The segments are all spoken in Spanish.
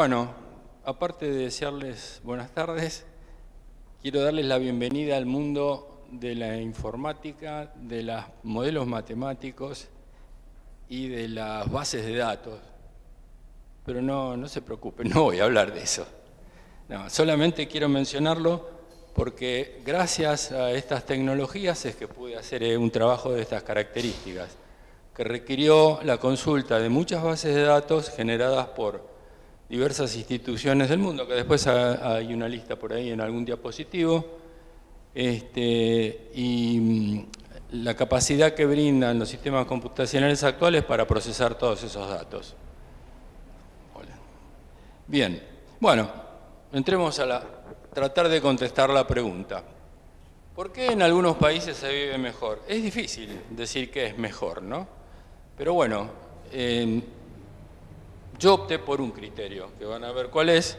Bueno, aparte de desearles buenas tardes, quiero darles la bienvenida al mundo de la informática, de los modelos matemáticos y de las bases de datos. Pero no se preocupen, no voy a hablar de eso. No, solamente quiero mencionarlo porque gracias a estas tecnologías es que pude hacer un trabajo de estas características, que requirió la consulta de muchas bases de datos generadas por diversas instituciones del mundo, que después hay una lista por ahí en algún diapositivo, y la capacidad que brindan los sistemas computacionales actuales para procesar todos esos datos. Hola. Bien, bueno, entremos a tratar de contestar la pregunta. ¿Por qué en algunos países se vive mejor? Es difícil decir que es mejor, ¿no? Pero bueno, yo opté por un criterio, que van a ver cuál es,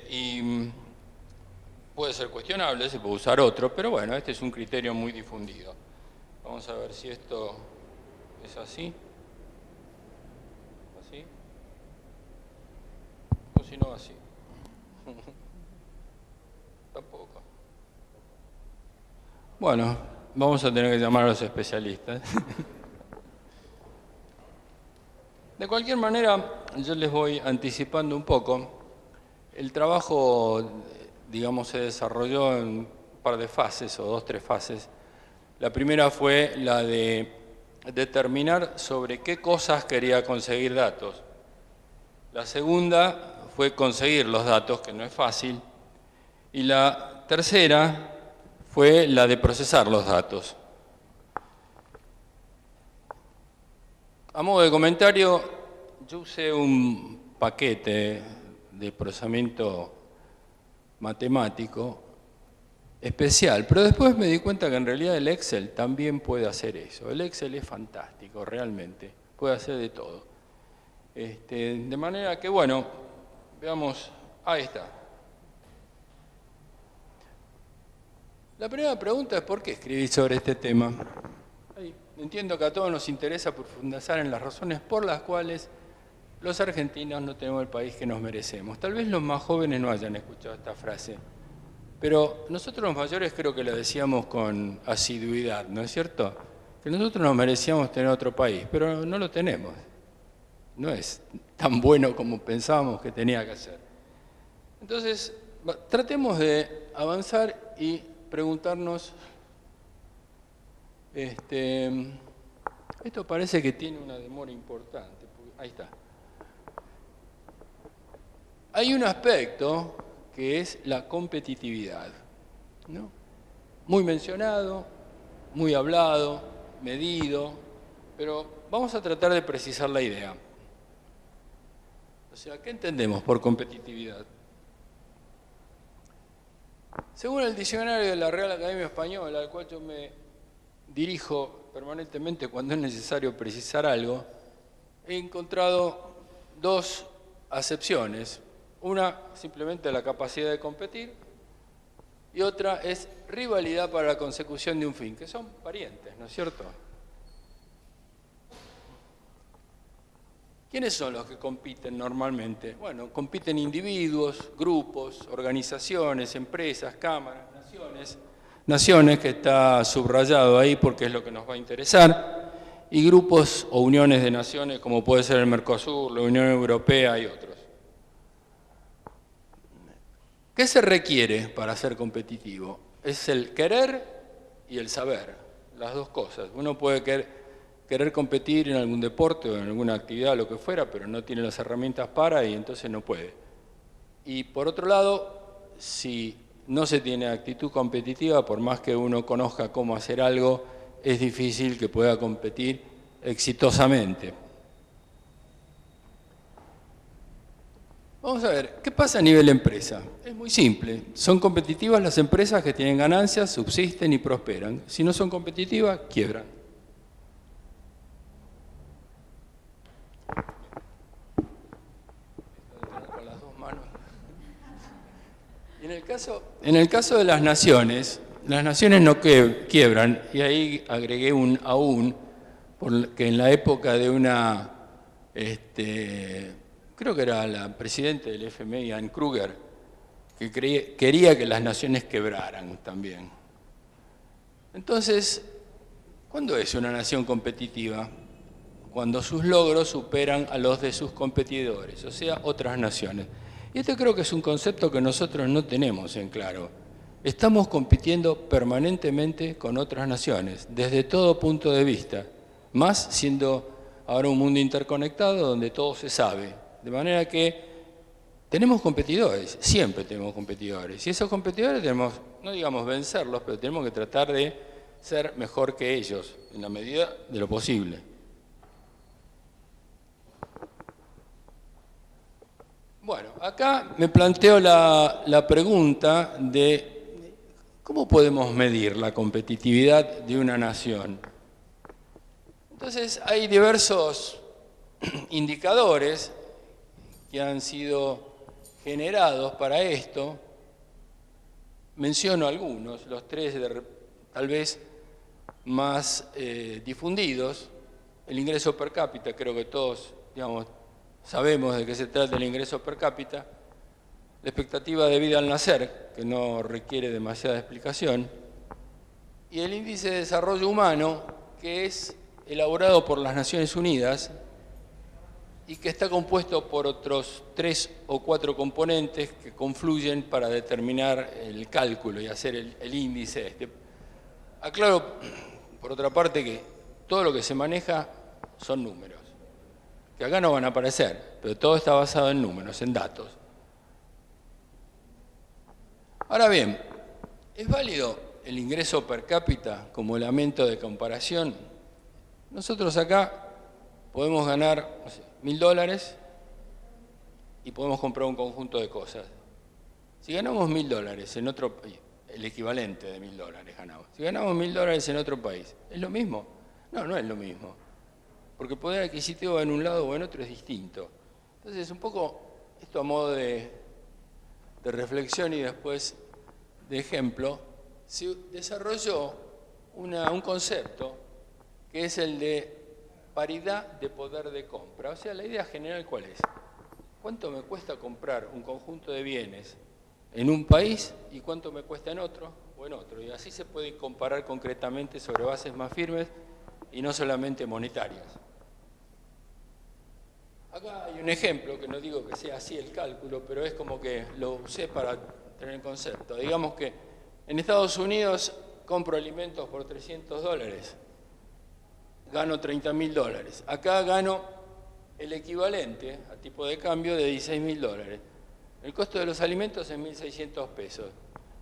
y puede ser cuestionable, se puede usar otro, pero bueno, este es un criterio muy difundido. Vamos a ver si esto es así. ¿Así? O si no, así. Tampoco. Bueno, vamos a tener que llamar a los especialistas. De cualquier manera, yo les voy anticipando un poco. El trabajo, digamos, se desarrolló en un par de fases, o 2 o 3 fases. La primera fue la de determinar sobre qué cosas quería conseguir datos. La segunda fue conseguir los datos, que no es fácil. Y la tercera fue la de procesar los datos. A modo de comentario, yo usé un paquete de procesamiento matemático especial, pero después me di cuenta que en realidad el Excel también puede hacer eso. El Excel es fantástico, realmente, puede hacer de todo. De manera que, bueno, veamos, ahí está. La primera pregunta es ¿por qué escribí sobre este tema? Entiendo que a todos nos interesa profundizar en las razones por las cuales los argentinos no tenemos el país que nos merecemos. Tal vez los más jóvenes no hayan escuchado esta frase, pero nosotros los mayores creo que la decíamos con asiduidad, ¿no es cierto? Que nosotros nos merecíamos tener otro país, pero no lo tenemos. No es tan bueno como pensábamos que tenía que ser. Entonces, tratemos de avanzar y preguntarnos... Esto parece que tiene una demora importante. Ahí está. Hay un aspecto que es la competitividad, ¿no? Muy mencionado, muy hablado, medido, pero vamos a tratar de precisar la idea. O sea, ¿qué entendemos por competitividad? Según el diccionario de la Real Academia Española, al cual yo me dirijo permanentemente cuando es necesario precisar algo, he encontrado 2 acepciones. Una, simplemente la capacidad de competir, y otra es rivalidad para la consecución de un fin, que son parientes, ¿no es cierto? ¿Quiénes son los que compiten normalmente? Bueno, compiten individuos, grupos, organizaciones, empresas, cámaras, naciones, que está subrayado ahí porque es lo que nos va a interesar, y grupos o uniones de naciones como puede ser el Mercosur, la Unión Europea y otros. ¿Qué se requiere para ser competitivo? Es el querer y el saber, las 2 cosas. Uno puede querer competir en algún deporte o en alguna actividad, lo que fuera, pero no tiene las herramientas para y entonces no puede. Y por otro lado, si no se tiene actitud competitiva, por más que uno conozca cómo hacer algo, es difícil que pueda competir exitosamente. Vamos a ver, ¿qué pasa a nivel empresa? Es muy simple. Son competitivas las empresas que tienen ganancias, subsisten y prosperan. Si no son competitivas, quiebran. Con las 2 manos. En el caso de las naciones no quiebran, y ahí agregué un aún, porque en la época de una creo que era la presidenta del FMI, Anne Kruger, que quería que las naciones quebraran también. Entonces, ¿cuándo es una nación competitiva? Cuando sus logros superan a los de sus competidores, o sea, otras naciones. Y este creo que es un concepto que nosotros no tenemos en claro. Estamos compitiendo permanentemente con otras naciones, desde todo punto de vista, más siendo ahora un mundo interconectado donde todo se sabe. De manera que tenemos competidores, siempre tenemos competidores. Y esos competidores tenemos, no digamos vencerlos, pero tenemos que tratar de ser mejor que ellos, en la medida de lo posible. Bueno, acá me planteo la pregunta de ¿cómo podemos medir la competitividad de una nación? Entonces, hay diversos indicadores que han sido generados para esto. Menciono algunos, los tres tal vez más difundidos. El ingreso per cápita, creo que todos, digamos, sabemos de qué se trata el ingreso per cápita. La expectativa de vida al nacer, que no requiere demasiada explicación. Y el índice de desarrollo humano, que es elaborado por las Naciones Unidas y que está compuesto por otros 3 o 4 componentes que confluyen para determinar el cálculo y hacer el índice este. Aclaro, por otra parte, que todo lo que se maneja son números, que acá no van a aparecer, pero todo está basado en números, en datos. Ahora bien, ¿es válido el ingreso per cápita como elemento de comparación? Nosotros acá podemos ganar, no sé, $1000 y podemos comprar un conjunto de cosas. Si ganamos $1000 en otro país, el equivalente de $1000 ganamos. Si ganamos $1000 en otro país, ¿es lo mismo? No, no es lo mismo. Porque el poder adquisitivo en un lado o en otro es distinto. Entonces, un poco esto a modo de reflexión y después de ejemplo, se desarrolló un concepto que es el de paridad de poder de compra. O sea, la idea general, ¿cuál es? ¿Cuánto me cuesta comprar un conjunto de bienes en un país y cuánto me cuesta en otro o en otro? Y así se puede comparar concretamente sobre bases más firmes y no solamente monetarias. Acá hay un ejemplo, que no digo que sea así el cálculo, pero es como que lo usé para tener el concepto. Digamos que en Estados Unidos compro alimentos por $300, gano $30.000. Acá gano el equivalente a tipo de cambio de $16.000. El costo de los alimentos es $1.600.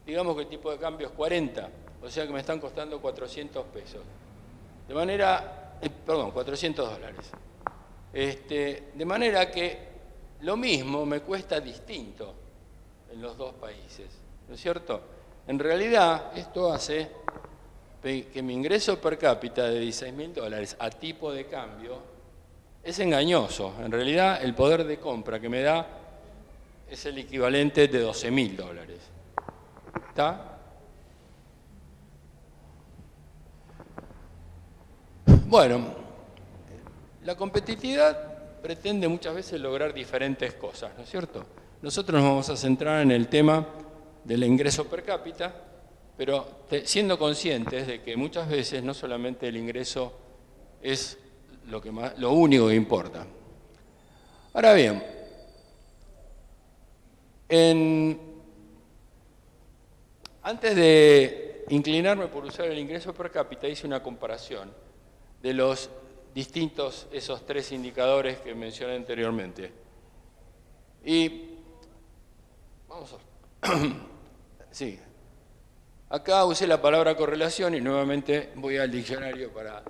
Digamos que el tipo de cambio es 40, o sea que me están costando $400. De manera, perdón, $400. De manera que lo mismo me cuesta distinto en los dos países, ¿no es cierto? En realidad, esto hace que mi ingreso per cápita de $16.000 a tipo de cambio es engañoso. En realidad, el poder de compra que me da es el equivalente de $12.000. ¿Está? Bueno. La competitividad pretende muchas veces lograr diferentes cosas, ¿no es cierto? Nosotros nos vamos a centrar en el tema del ingreso per cápita, pero siendo conscientes de que muchas veces no solamente el ingreso es lo único que importa. Ahora bien, antes de inclinarme por usar el ingreso per cápita, hice una comparación de los distintos esos 3 indicadores que mencioné anteriormente. Y vamos a sí. Acá usé la palabra correlación y nuevamente voy al diccionario para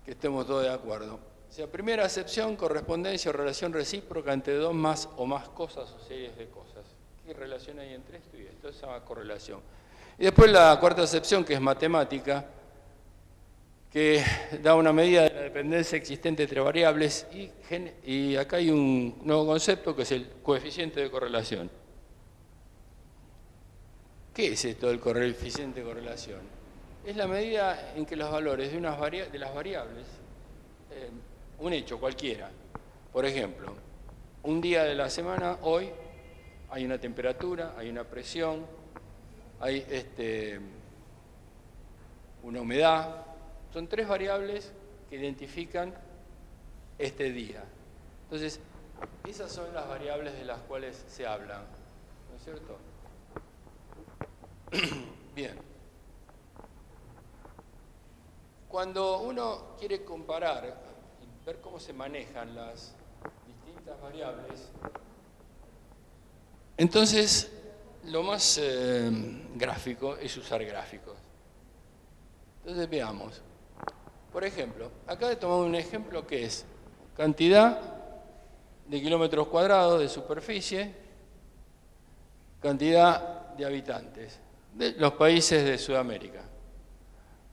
que estemos todos de acuerdo. O sea, primera acepción, correspondencia o relación recíproca entre dos más o más cosas o series de cosas. ¿Qué relación hay entre esto y esto? Esa se llama correlación. Y después la cuarta acepción, que es matemática, que da una medida de la dependencia existente entre variables y acá hay un nuevo concepto que es el coeficiente de correlación. ¿Qué es esto del coeficiente de correlación? Es la medida en que los valores de las variables, un hecho cualquiera, por ejemplo, un día de la semana, hoy, hay una temperatura, hay una presión, hay una humedad. Son 3 variables que identifican este día. Entonces, esas son las variables de las cuales se habla, ¿no es cierto? Bien. Cuando uno quiere comparar y ver cómo se manejan las distintas variables, entonces lo más gráfico es usar gráficos. Entonces veamos. Por ejemplo, acá he tomado un ejemplo que es cantidad de kilómetros cuadrados de superficie, cantidad de habitantes de los países de Sudamérica.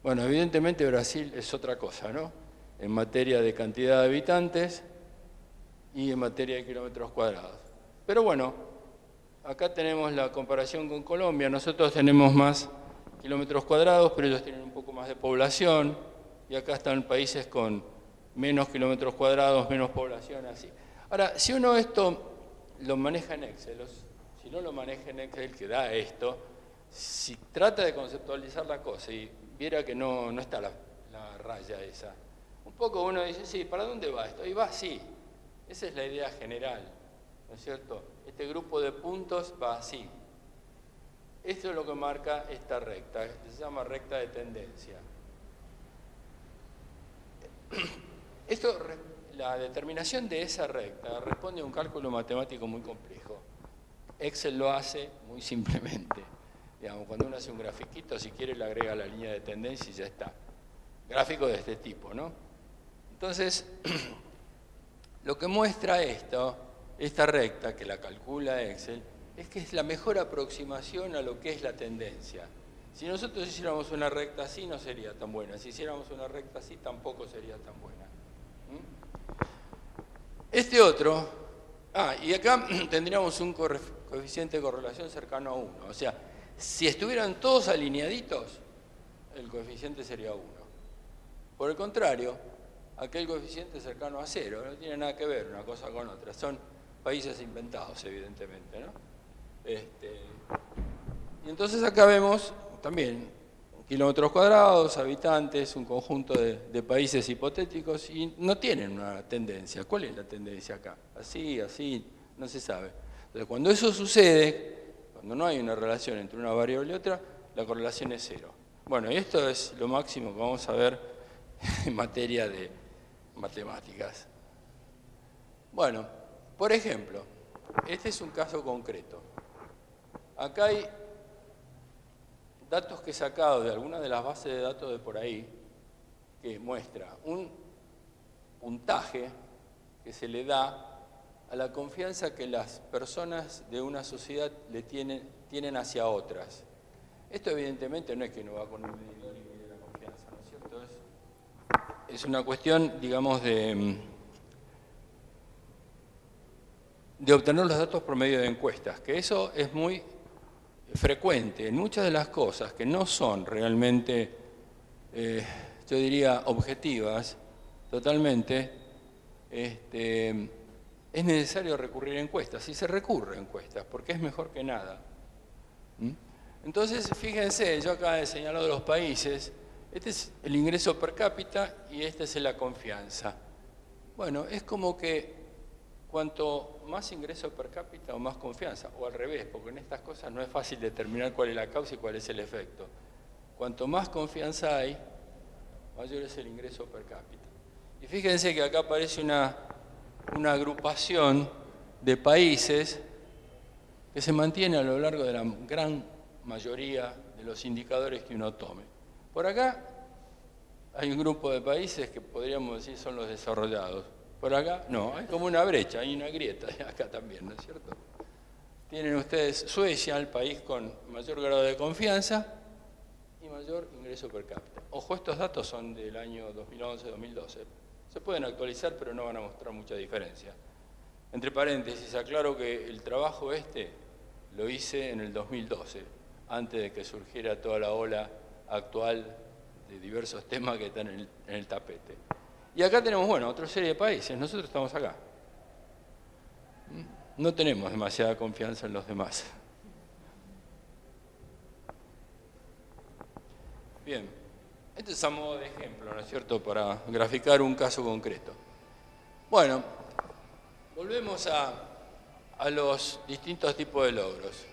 Bueno, evidentemente Brasil es otra cosa, ¿no? En materia de cantidad de habitantes y en materia de kilómetros cuadrados. Pero bueno, acá tenemos la comparación con Colombia. Nosotros tenemos más kilómetros cuadrados, pero ellos tienen un poco más de población. Y acá están países con menos kilómetros cuadrados, menos población, así. Ahora, si uno esto lo maneja en Excel, si no lo maneja en Excel, que da esto, si trata de conceptualizar la cosa y viera que no está la raya esa, un poco uno dice, sí, ¿para dónde va esto? Y va así. Esa es la idea general, ¿no es cierto? Este grupo de puntos va así. Esto es lo que marca esta recta, se llama recta de tendencia. La determinación de esa recta responde a un cálculo matemático muy complejo. Excel lo hace muy simplemente. Digamos, cuando uno hace un grafiquito, si quiere le agrega la línea de tendencia y ya está. Gráfico de este tipo, ¿no? Entonces, lo que muestra esta recta, que la calcula Excel, es que es la mejor aproximación a lo que es la tendencia. Si nosotros hiciéramos una recta así, no sería tan buena. Si hiciéramos una recta así, tampoco sería tan buena. Este otro, y acá tendríamos un coeficiente de correlación cercano a 1. O sea, si estuvieran todos alineaditos, el coeficiente sería 1. Por el contrario, aquel coeficiente cercano a 0, no tiene nada que ver una cosa con otra. Son países inventados, evidentemente, ¿no? Y entonces acá vemos también kilómetros cuadrados, habitantes, un conjunto de países hipotéticos y no tienen una tendencia. ¿Cuál es la tendencia acá? Así, así, no se sabe. Entonces, cuando eso sucede, cuando no hay una relación entre una variable y otra, la correlación es 0. Bueno, y esto es lo máximo que vamos a ver en materia de matemáticas. Bueno, por ejemplo, este es un caso concreto. Acá hay datos que he sacado de alguna de las bases de datos de por ahí, que muestra un puntaje que se le da a la confianza que las personas de una sociedad le tienen hacia otras. Esto evidentemente no es que uno va con un medidor y mide la confianza, ¿no es cierto? Es una cuestión, digamos, de obtener los datos por medio de encuestas, que eso es muy frecuente en muchas de las cosas que no son realmente, yo diría, objetivas, totalmente, es necesario recurrir a encuestas, y se recurre a encuestas, porque es mejor que nada. Entonces, fíjense, yo acá he señalado los países, este es el ingreso per cápita y este es la confianza. Bueno, es como que cuanto más ingreso per cápita o más confianza, o al revés, porque en estas cosas no es fácil determinar cuál es la causa y cuál es el efecto. Cuanto más confianza hay, mayor es el ingreso per cápita. Y fíjense que acá aparece una agrupación de países que se mantiene a lo largo de la gran mayoría de los indicadores que uno tome. Por acá hay un grupo de países que podríamos decir son los desarrollados. Por acá, no, hay como una brecha, hay una grieta acá también, ¿no es cierto? Tienen ustedes Suecia, el país con mayor grado de confianza y mayor ingreso per cápita. Ojo, estos datos son del año 2011-2012. Se pueden actualizar, pero no van a mostrar mucha diferencia. Entre paréntesis, aclaro que el trabajo lo hice en el 2012, antes de que surgiera toda la ola actual de diversos temas que están en el tapete. Y acá tenemos, bueno, otra serie de países. Nosotros estamos acá. No tenemos demasiada confianza en los demás. Bien, este es a modo de ejemplo, ¿no es cierto?, para graficar un caso concreto. Bueno, volvemos a los distintos tipos de logros.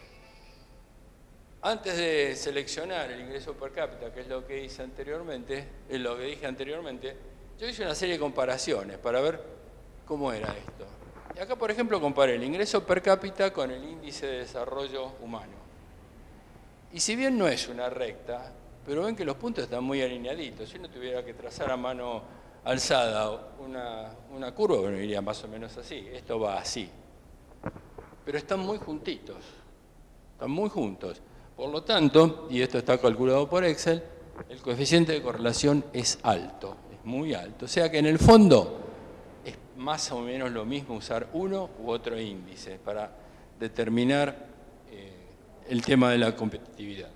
Antes de seleccionar el ingreso per cápita, que es lo que dije anteriormente, yo hice una serie de comparaciones para ver cómo era esto. Y acá, por ejemplo, comparé el ingreso per cápita con el índice de desarrollo humano. Y si bien no es una recta, pero ven que los puntos están muy alineaditos. Si uno tuviera que trazar a mano alzada una curva, bueno, iría más o menos así. Esto va así. Pero están muy juntitos. Están muy juntos. Por lo tanto, y esto está calculado por Excel, el coeficiente de correlación es alto, es muy alto. O sea que en el fondo es más o menos lo mismo usar uno u otro índice para determinar el tema de la competitividad.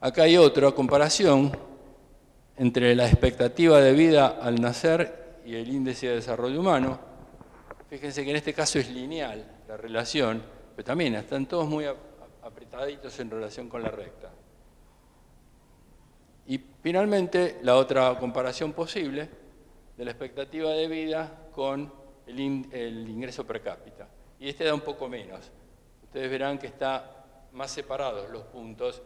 Acá hay otra comparación entre la expectativa de vida al nacer y el índice de desarrollo humano. Fíjense que en este caso es lineal la relación, pero también están todos muy apretaditos en relación con la recta. Y finalmente, la otra comparación posible de la expectativa de vida con el ingreso per cápita. Y este da un poco menos. Ustedes verán que está más separados los puntos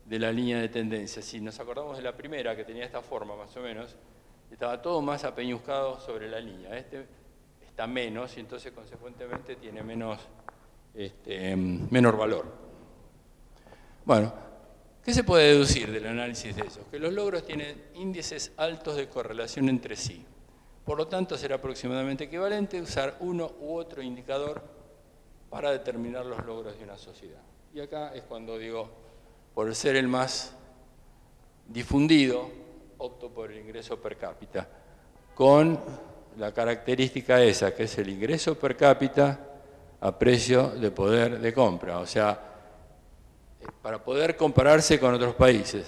de la línea de tendencia. Si nos acordamos de la primera, que tenía esta forma más o menos, estaba todo más apeñuscado sobre la línea. Este está menos y entonces consecuentemente tiene menor valor. Bueno, ¿qué se puede deducir del análisis de eso? Que los logros tienen índices altos de correlación entre sí. Por lo tanto, será aproximadamente equivalente usar uno u otro indicador para determinar los logros de una sociedad. Y acá es cuando digo, por ser el más difundido, opto por el ingreso per cápita, con la característica esa, que es el ingreso per cápita a precio de poder de compra, o sea, para poder compararse con otros países,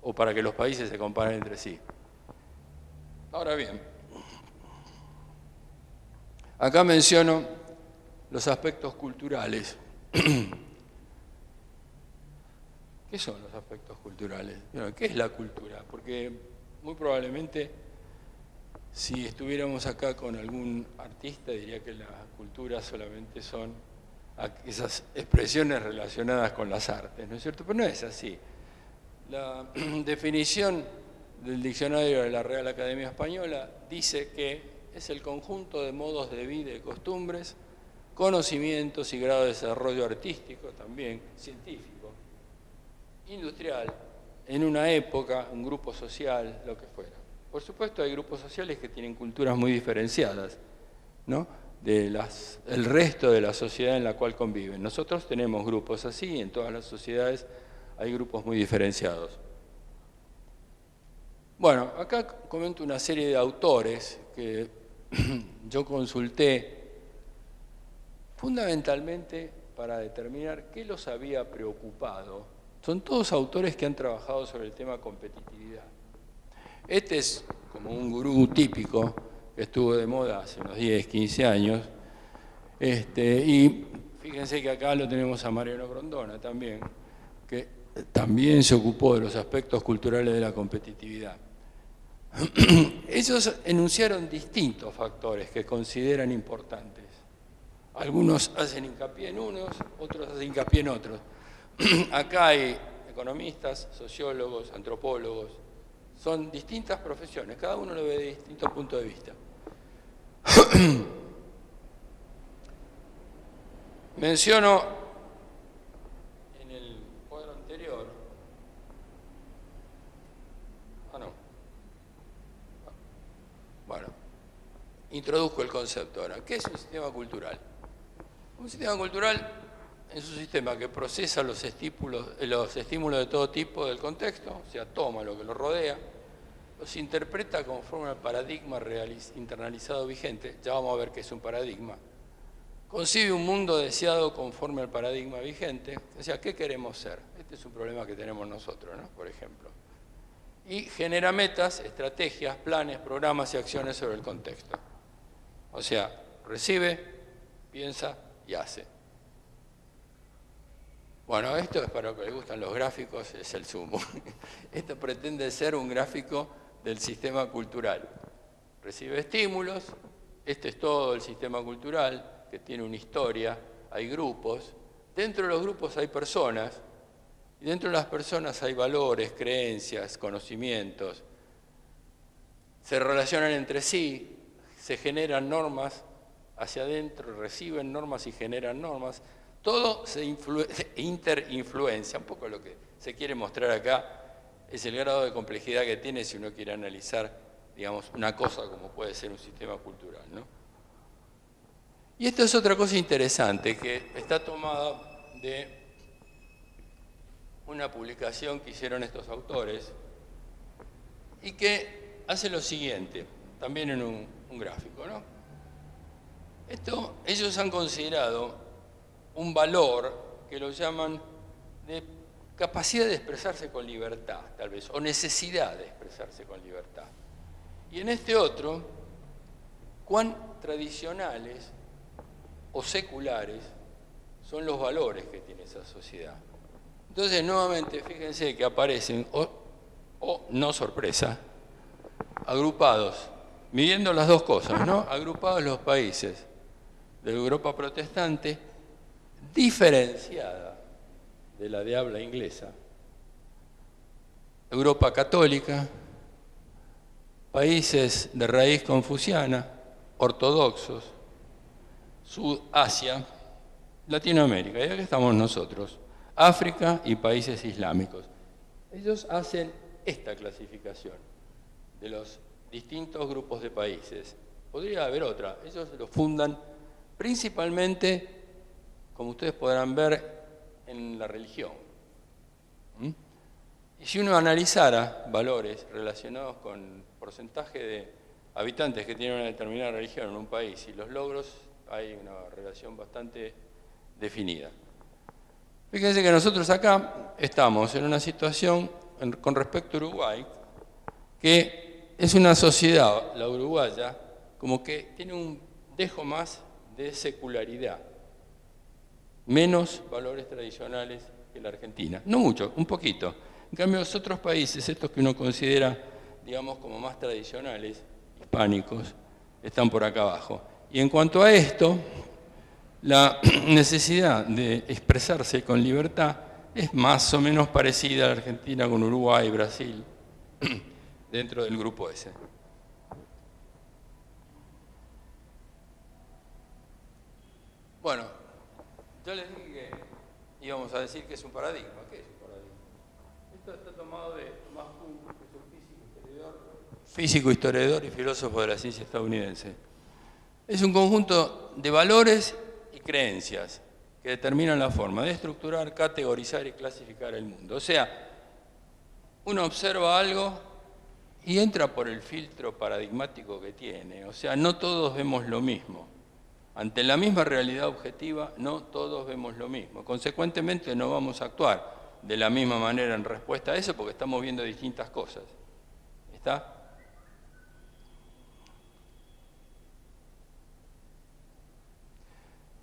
o para que los países se comparen entre sí. Ahora bien, acá menciono los aspectos culturales. ¿Qué son los aspectos culturales? ¿Qué es la cultura? Porque muy probablemente si estuviéramos acá con algún artista diría que la cultura solamente son esas expresiones relacionadas con las artes, ¿no es cierto? Pero no es así. La definición del diccionario de la Real Academia Española dice que es el conjunto de modos de vida y costumbres, conocimientos y grado de desarrollo artístico, también científico, industrial, en una época, un grupo social, lo que fuera. Por supuesto hay grupos sociales que tienen culturas muy diferenciadas, ¿no?, el resto de la sociedad en la cual conviven. Nosotros tenemos grupos así, en todas las sociedades hay grupos muy diferenciados. Bueno, acá comento una serie de autores que yo consulté fundamentalmente para determinar qué los había preocupado. Son todos autores que han trabajado sobre el tema competitividad. Este es como un gurú típico que estuvo de moda hace unos 10, 15 años. Y fíjense que acá lo tenemos a Mariano Grondona también, que también se ocupó de los aspectos culturales de la competitividad. Ellos enunciaron distintos factores que consideran importantes. Algunos hacen hincapié en unos, otros hacen hincapié en otros. Acá hay economistas, sociólogos, antropólogos. Son distintas profesiones, cada uno lo ve de distintos puntos de vista. Menciono en el cuadro anterior, bueno, introduzco el concepto ahora. ¿Qué es un sistema cultural? Un sistema cultural es un sistema que procesa los estímulos de todo tipo del contexto, o sea, toma lo que lo rodea, los interpreta conforme al paradigma internalizado vigente, ya vamos a ver qué es un paradigma, concibe un mundo deseado conforme al paradigma vigente, o sea, ¿qué queremos ser? Este es un problema que tenemos nosotros, ¿no?, por ejemplo. Y genera metas, estrategias, planes, programas y acciones sobre el contexto. O sea, recibe piensa y hace. Bueno, esto es para los que les gustan los gráficos, es el sumo. Esto pretende ser un gráfico del sistema cultural. Recibe estímulos, este es todo el sistema cultural, que tiene una historia, hay grupos, dentro de los grupos hay personas, y dentro de las personas hay valores, creencias, conocimientos, se relacionan entre sí, se generan normas hacia adentro, reciben normas y generan normas, todo se interinfluencia. Un poco lo que se quiere mostrar acá es el grado de complejidad que tiene si uno quiere analizar, digamos, una cosa como puede ser un sistema cultural, ¿no? Y esto es otra cosa interesante que está tomada de una publicación que hicieron estos autores y que hace lo siguiente, también en un gráfico, ¿no? Esto ellos han considerado un valor que lo llaman de capacidad de expresarse con libertad, tal vez, o necesidad de expresarse con libertad. Y en este otro, cuán tradicionales o seculares son los valores que tiene esa sociedad. Entonces, nuevamente, fíjense que aparecen, o no sorpresa, agrupados, midiendo las dos cosas, ¿no? Agrupados los países de Europa protestante, diferenciada de la de habla inglesa, Europa católica, países de raíz confuciana, ortodoxos, Sudasia, Latinoamérica, y aquí estamos nosotros, África y países islámicos. Ellos hacen esta clasificación de los distintos grupos de países. Podría haber otra, ellos lo fundan principalmente, como ustedes podrán ver, en la religión. Y si uno analizara valores relacionados con porcentaje de habitantes que tienen una determinada religión en un país y los logros, hay una relación bastante definida. Fíjense que nosotros acá estamos en una situación con respecto a Uruguay, que es una sociedad, la uruguaya, como que tiene un dejo más de secularidad, menos valores tradicionales que la Argentina. No mucho, un poquito. En cambio, los otros países, estos que uno considera, digamos, como más tradicionales, hispánicos, están por acá abajo. Y en cuanto a esto, la necesidad de expresarse con libertad es más o menos parecida a la Argentina con Uruguay, Brasil, dentro del grupo ese. Bueno, yo les dije que íbamos a decir que es un paradigma. ¿Qué es un paradigma? Esto está tomado de Thomas Kuhn, que es un físico, historiador y filósofo de la ciencia estadounidense. Es un conjunto de valores y creencias que determinan la forma de estructurar, categorizar y clasificar el mundo. O sea, uno observa algo y entra por el filtro paradigmático que tiene. O sea, no todos vemos lo mismo. Ante la misma realidad objetiva, no todos vemos lo mismo. Consecuentemente, no vamos a actuar de la misma manera en respuesta a eso porque estamos viendo distintas cosas. ¿Está?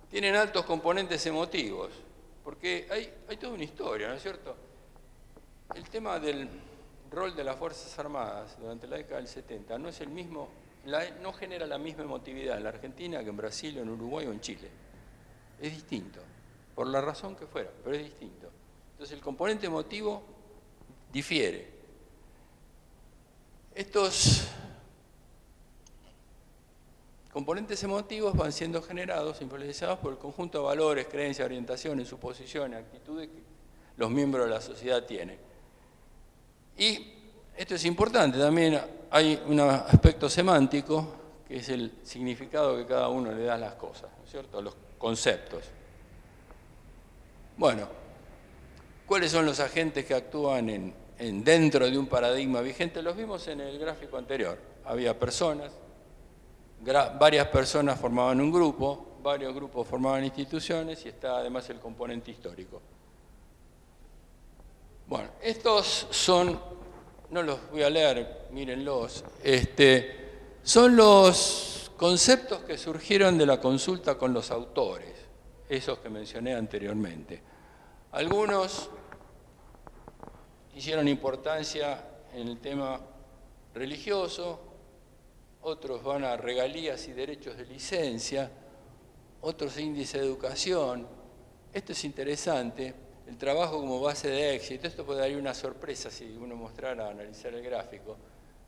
Tienen altos componentes emotivos, porque hay toda una historia, ¿no es cierto? El tema del rol de las Fuerzas Armadas durante la década del 70 no es el mismo, no genera la misma emotividad en la Argentina que en Brasil, en Uruguay o en Chile. Es distinto, por la razón que fuera, pero es distinto. Entonces el componente emotivo difiere. Estos componentes emotivos van siendo generados, influenciados por el conjunto de valores, creencias, orientaciones, suposiciones, actitudes que los miembros de la sociedad tienen. Y esto es importante, también hay un aspecto semántico, que es el significado que cada uno le da a las cosas, ¿no es cierto?, los conceptos. Bueno, ¿cuáles son los agentes que actúan dentro de un paradigma vigente? Los vimos en el gráfico anterior. Había personas, varias personas formaban un grupo, varios grupos formaban instituciones y está además el componente histórico. Bueno, estos son, no los voy a leer, mírenlos, son los conceptos que surgieron de la consulta con los autores, esos que mencioné anteriormente. Algunos hicieron importancia en el tema religioso, otros van a regalías y derechos de licencia, otros índice de educación. Esto es interesante, el trabajo como base de éxito. Esto puede dar una sorpresa si uno mostrara, analizar el gráfico,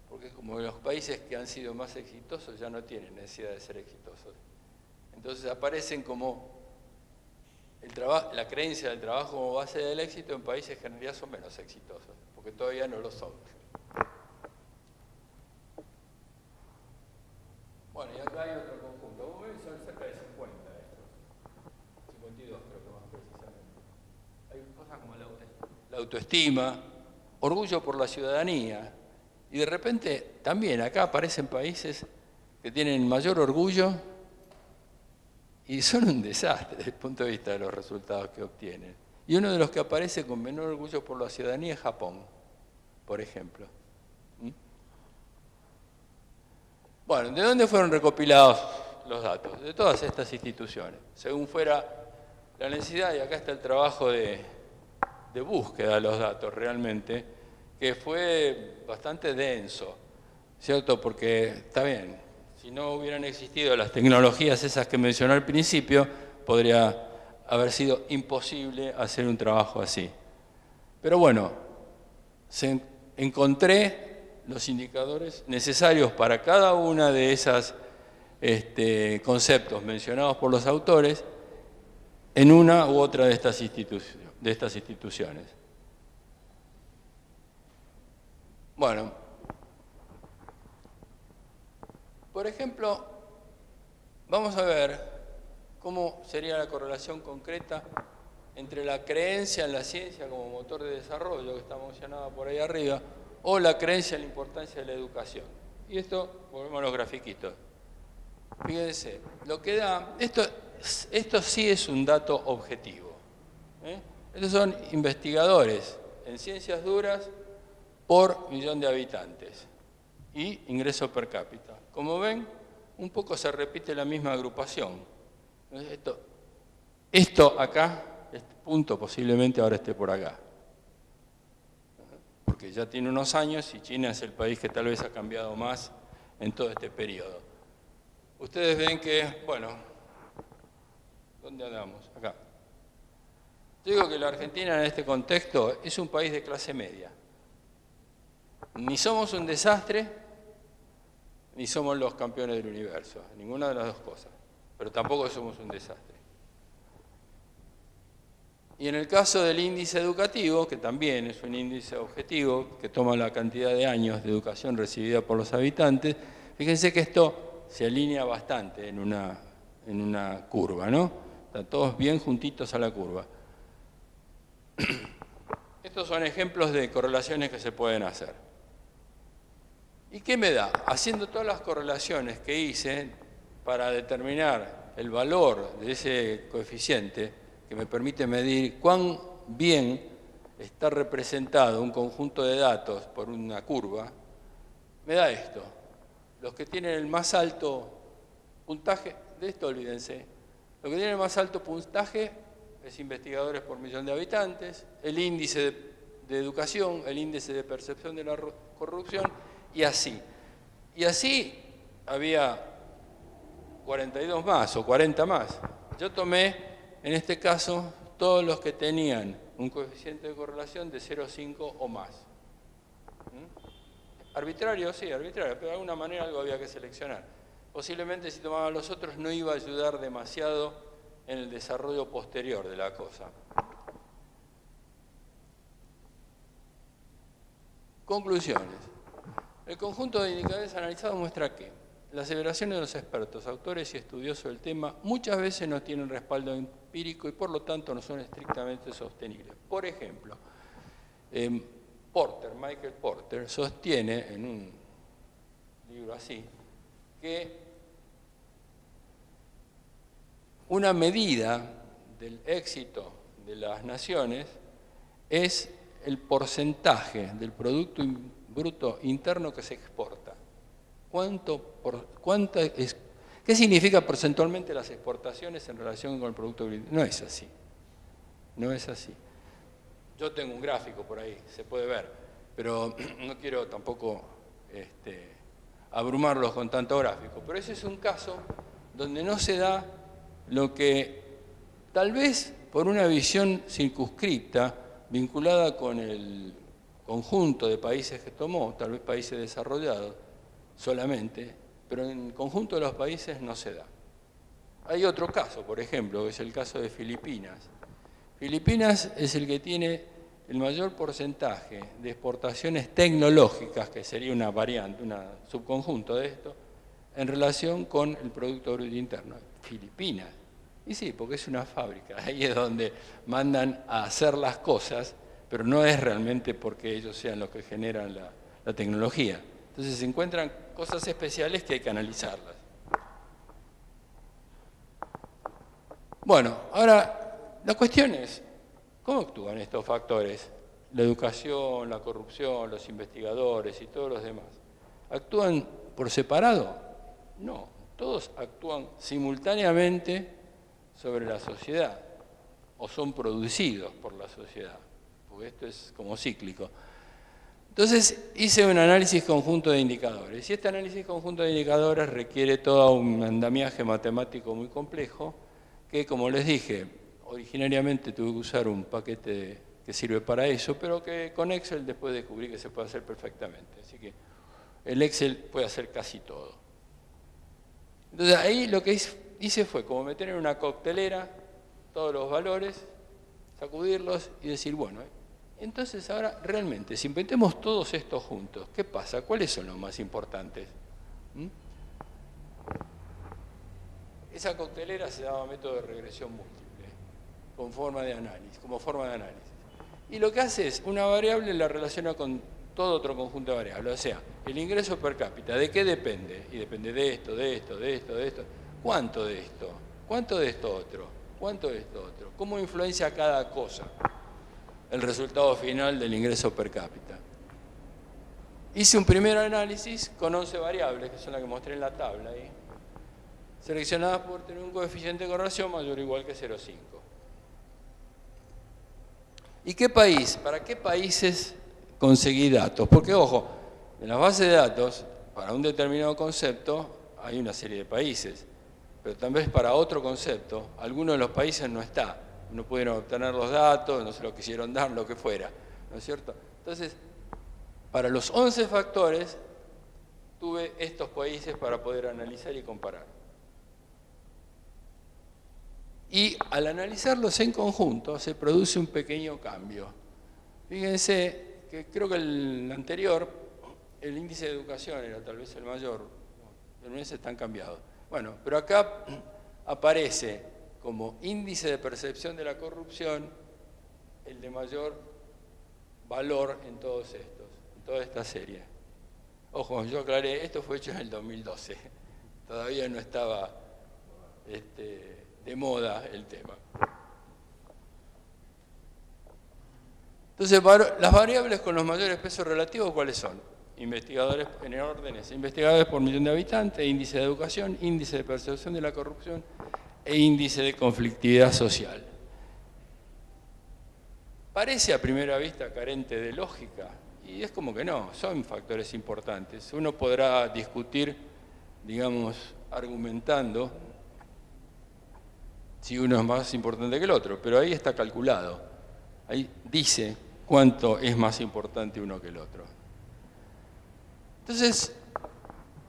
porque como los países que han sido más exitosos ya no tienen necesidad de ser exitosos. Entonces aparecen como la creencia del trabajo como base del éxito en países que en realidad son menos exitosos, porque todavía no lo son. Bueno, y acá hay otro conjunto. Como ven, son cerca de 50 estos. 52 creo que más precisamente. Hay cosas como la autoestima, orgullo por la ciudadanía. Y de repente también acá aparecen países que tienen mayor orgullo y son un desastre desde el punto de vista de los resultados que obtienen. Y uno de los que aparece con menor orgullo por la ciudadanía es Japón, por ejemplo. Bueno, ¿de dónde fueron recopilados los datos? De todas estas instituciones. Según fuera la necesidad, y acá está el trabajo de búsqueda de los datos realmente, que fue bastante denso, ¿cierto? Porque, está bien, si no hubieran existido las tecnologías esas que mencioné al principio, podría haber sido imposible hacer un trabajo así. Pero bueno, encontré los indicadores necesarios para cada una de esos conceptos mencionados por los autores en una u otra de estas instituciones. Bueno, por ejemplo, vamos a ver cómo sería la correlación concreta entre la creencia en la ciencia como motor de desarrollo, que está mencionada por ahí arriba, o la creencia en la importancia de la educación. Y esto, volvemos a los grafiquitos. Fíjense, lo que da, esto sí es un dato objetivo. Estos son investigadores en ciencias duras por millón de habitantes y ingreso per cápita. Como ven, un poco se repite la misma agrupación. Esto acá, este punto posiblemente ahora esté por acá, porque ya tiene unos años y China es el país que tal vez ha cambiado más en todo este periodo. Ustedes ven que, bueno, ¿dónde andamos? Acá. Yo digo que la Argentina en este contexto es un país de clase media. Ni somos un desastre, ni somos los campeones del universo, ninguna de las dos cosas, pero tampoco somos un desastre. Y en el caso del índice educativo, que también es un índice objetivo, que toma la cantidad de años de educación recibida por los habitantes, fíjense que esto se alinea bastante en una curva, ¿no? Están todos bien juntitos a la curva. Estos son ejemplos de correlaciones que se pueden hacer. ¿Y qué me da? Haciendo todas las correlaciones que hice para determinar el valor de ese coeficiente, que me permite medir cuán bien está representado un conjunto de datos por una curva, me da esto. Los que tienen el más alto puntaje, de esto olvídense, los que tienen el más alto puntaje es investigadores por millón de habitantes, el índice de educación, el índice de percepción de la corrupción, y así. Y así había 42 más o 40 más. Yo tomé, en este caso, todos los que tenían un coeficiente de correlación de 0,5 o más. Arbitrario, sí, arbitrario, pero de alguna manera algo había que seleccionar. Posiblemente si tomaban los otros no iba a ayudar demasiado en el desarrollo posterior de la cosa. Conclusiones. El conjunto de indicadores analizados muestra que las aseveraciones de los expertos, autores y estudiosos del tema muchas veces no tienen respaldo empírico y por lo tanto no son estrictamente sostenibles. Por ejemplo, Michael Porter, sostiene en un libro así que una medida del éxito de las naciones es el porcentaje del Producto Bruto Interno que se exporta. ¿Qué significa porcentualmente las exportaciones en relación con el Producto Bruto Interno? No es así. No es así. Yo tengo un gráfico por ahí, se puede ver, pero no quiero tampoco abrumarlos con tanto gráfico. Pero ese es un caso donde no se da lo que tal vez por una visión circunscripta vinculada con el conjunto de países que tomó, tal vez países desarrollados solamente, pero en el conjunto de los países no se da. Hay otro caso, por ejemplo, que es el caso de Filipinas. Filipinas es el que tiene el mayor porcentaje de exportaciones tecnológicas, que sería una variante, un subconjunto de esto, en relación con el Producto Bruto Interno. Filipinas. Y sí, porque es una fábrica, ahí es donde mandan a hacer las cosas, pero no es realmente porque ellos sean los que generan la tecnología. Entonces se encuentran cosas especiales que hay que analizarlas. Bueno, ahora la cuestión es, ¿cómo actúan estos factores? La educación, la corrupción, los investigadores y todos los demás. ¿Actúan por separado? No, todos actúan simultáneamente sobre la sociedad o son producidos por la sociedad, porque esto es como cíclico. Entonces hice un análisis conjunto de indicadores y este análisis conjunto de indicadores requiere todo un andamiaje matemático muy complejo que, como les dije, originariamente tuve que usar un paquete que sirve para eso, pero que con Excel después descubrí que se puede hacer perfectamente. Así que el Excel puede hacer casi todo. Entonces ahí lo que hice fue como meter en una coctelera todos los valores, sacudirlos y decir, bueno, entonces ahora realmente, si metemos todos estos juntos, ¿qué pasa? ¿Cuáles son los más importantes? Esa coctelera se llama método de regresión múltiple, como forma de análisis. Y lo que hace es, una variable la relaciona con todo otro conjunto de variables. O sea, el ingreso per cápita, ¿de qué depende? Y depende de esto, de esto, de esto, de esto. ¿Cuánto de esto? ¿Cuánto de esto otro? ¿Cuánto de esto otro? ¿Cómo influencia cada cosa el resultado final del ingreso per cápita? Hice un primer análisis con 11 variables, que son las que mostré en la tabla ahí, seleccionadas por tener un coeficiente de correlación mayor o igual que 0,5. ¿Y qué país? ¿Para qué países conseguí datos? Porque, ojo, en las bases de datos, para un determinado concepto, hay una serie de países, pero tal vez para otro concepto, alguno de los países no está. No pudieron obtener los datos, no se lo quisieron dar, lo que fuera, ¿no es cierto? Entonces, para los 11 factores, tuve estos países para poder analizar y comparar. Y al analizarlos en conjunto se produce un pequeño cambio. Fíjense que creo que el anterior, el índice de educación era tal vez el mayor, pero no están cambiados. Bueno, pero acá aparece como índice de percepción de la corrupción el de mayor valor en todos estos, en toda esta serie. Ojo, yo aclaré, esto fue hecho en el 2012, todavía no estaba de moda el tema. Entonces, las variables con los mayores pesos relativos, ¿cuáles son? Investigadores en órdenes, investigadores por millón de habitantes, índice de educación, índice de percepción de la corrupción e índice de conflictividad social. Parece a primera vista carente de lógica, y es como que no, son factores importantes. Uno podrá discutir, digamos, argumentando si uno es más importante que el otro, pero ahí está calculado. Ahí dice cuánto es más importante uno que el otro. Entonces,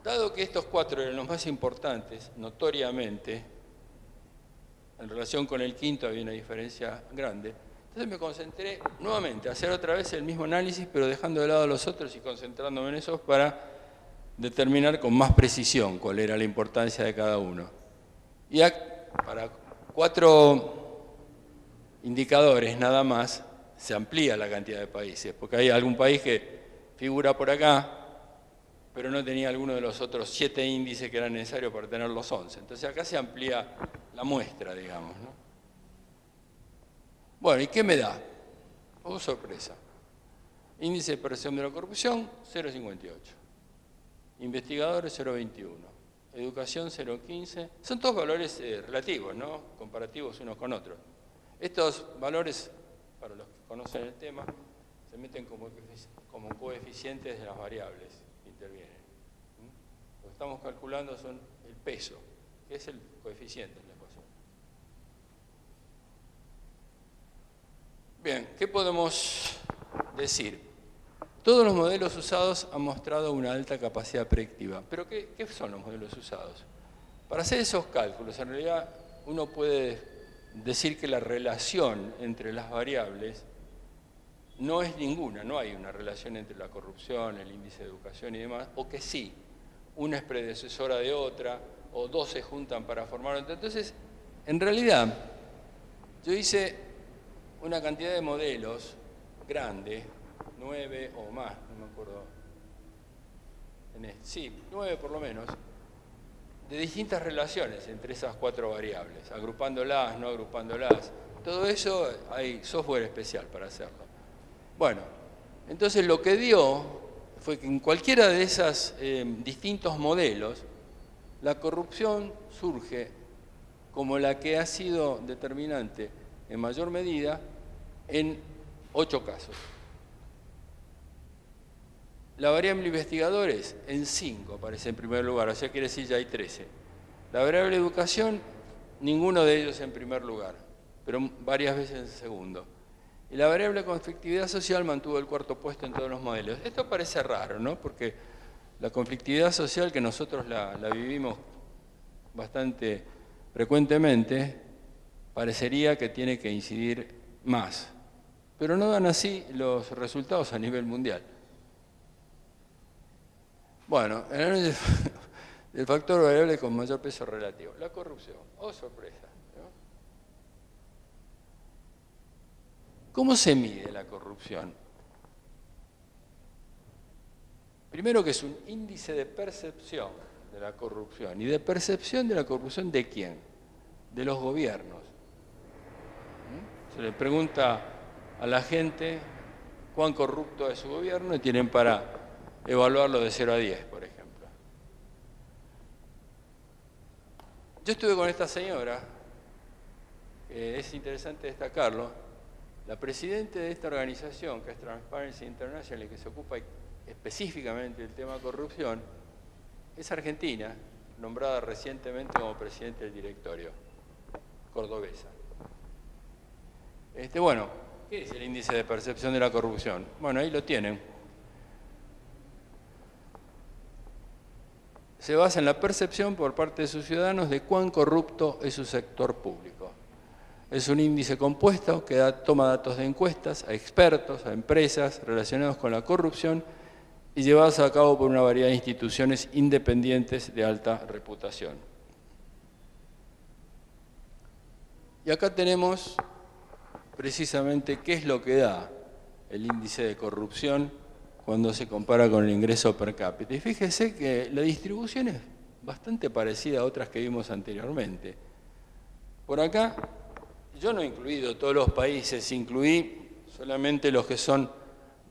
dado que estos cuatro eran los más importantes, notoriamente, en relación con el quinto había una diferencia grande, entonces me concentré nuevamente a hacer otra vez el mismo análisis, pero dejando de lado a los otros y concentrándome en esos para determinar con más precisión cuál era la importancia de cada uno. Y para 4 indicadores nada más se amplía la cantidad de países, porque hay algún país que figura por acá, pero no tenía alguno de los otros 7 índices que eran necesarios para tener los 11. Entonces acá se amplía la muestra, digamos, ¿no? Bueno, ¿y qué me da? Oh, sorpresa. Índice de percepción de la corrupción, 0,58. Investigadores, 0,21. educación 0,15. Son todos valores relativos, ¿no? Comparativos unos con otros. Estos valores, para los que conocen el tema, se meten como coeficientes de las variables que intervienen. Lo que estamos calculando son el peso, que es el coeficiente de la ecuación. Bien, ¿qué podemos decir? Todos los modelos usados han mostrado una alta capacidad predictiva. ¿Pero qué son los modelos usados? Para hacer esos cálculos, en realidad uno puede decir que la relación entre las variables no es ninguna, no hay una relación entre la corrupción, el índice de educación y demás, o que sí, una es predecesora de otra, o dos se juntan para formar otra. Entonces, en realidad, yo hice una cantidad de modelos grande, 9 o más, no me acuerdo, sí, 9 por lo menos, de distintas relaciones entre esas 4 variables, agrupándolas, no agrupándolas. Todo eso hay software especial para hacerlo. Bueno, entonces lo que dio fue que en cualquiera de esos distintos modelos, la corrupción surge como la que ha sido determinante en mayor medida en 8 casos. La variable investigadores en 5 aparece en primer lugar, o sea, quiere decir ya hay 13. La variable educación, ninguno de ellos en primer lugar, pero varias veces en segundo. Y la variable conflictividad social mantuvo el 4º puesto en todos los modelos. Esto parece raro, ¿no? Porque la conflictividad social, que nosotros la vivimos bastante frecuentemente, parecería que tiene que incidir más. Pero no dan así los resultados a nivel mundial. Bueno, el análisis del factor variable con mayor peso relativo. La corrupción. Oh, sorpresa, ¿no? ¿Cómo se mide la corrupción? Primero que es un índice de percepción de la corrupción. ¿Y de percepción de la corrupción de quién? De los gobiernos. Se le pregunta a la gente cuán corrupto es su gobierno y tienen para evaluarlo de 0 a 10, por ejemplo. Yo estuve con esta señora, es interesante destacarlo, la presidenta de esta organización, que es Transparency International, y que se ocupa específicamente del tema corrupción, es argentina, nombrada recientemente como presidente del directorio, cordobesa. Bueno, ¿qué es el índice de percepción de la corrupción? Bueno, ahí lo tienen. Se basa en la percepción por parte de sus ciudadanos de cuán corrupto es su sector público. Es un índice compuesto que toma datos de encuestas a expertos, a empresas relacionados con la corrupción y llevados a cabo por una variedad de instituciones independientes de alta reputación. Y acá tenemos precisamente qué es lo que da el índice de corrupción cuando se compara con el ingreso per cápita. Y fíjese que la distribución es bastante parecida a otras que vimos anteriormente. Por acá, yo no he incluido todos los países, incluí solamente los que son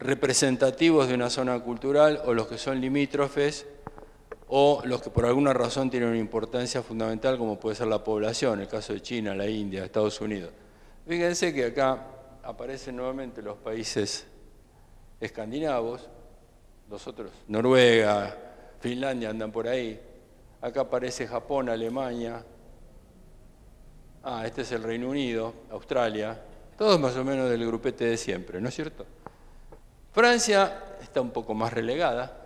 representativos de una zona cultural o los que son limítrofes o los que por alguna razón tienen una importancia fundamental como puede ser la población, el caso de China, la India, Estados Unidos. Fíjense que acá aparecen nuevamente los países escandinavos, los otros, Noruega, Finlandia andan por ahí, acá aparece Japón, Alemania, este es el Reino Unido, Australia, todos más o menos del grupete de siempre, ¿no es cierto? Francia está un poco más relegada,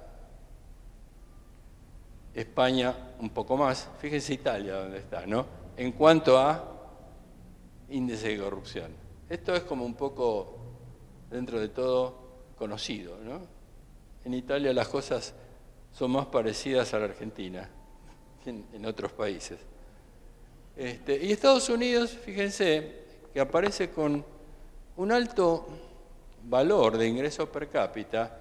España un poco más, fíjense Italia donde está, ¿no? En cuanto a índice de corrupción. Esto es como un poco, dentro de todo, conocido, ¿no? En Italia las cosas son más parecidas a la Argentina que en otros países. Y Estados Unidos, fíjense, que aparece con un alto valor de ingreso per cápita,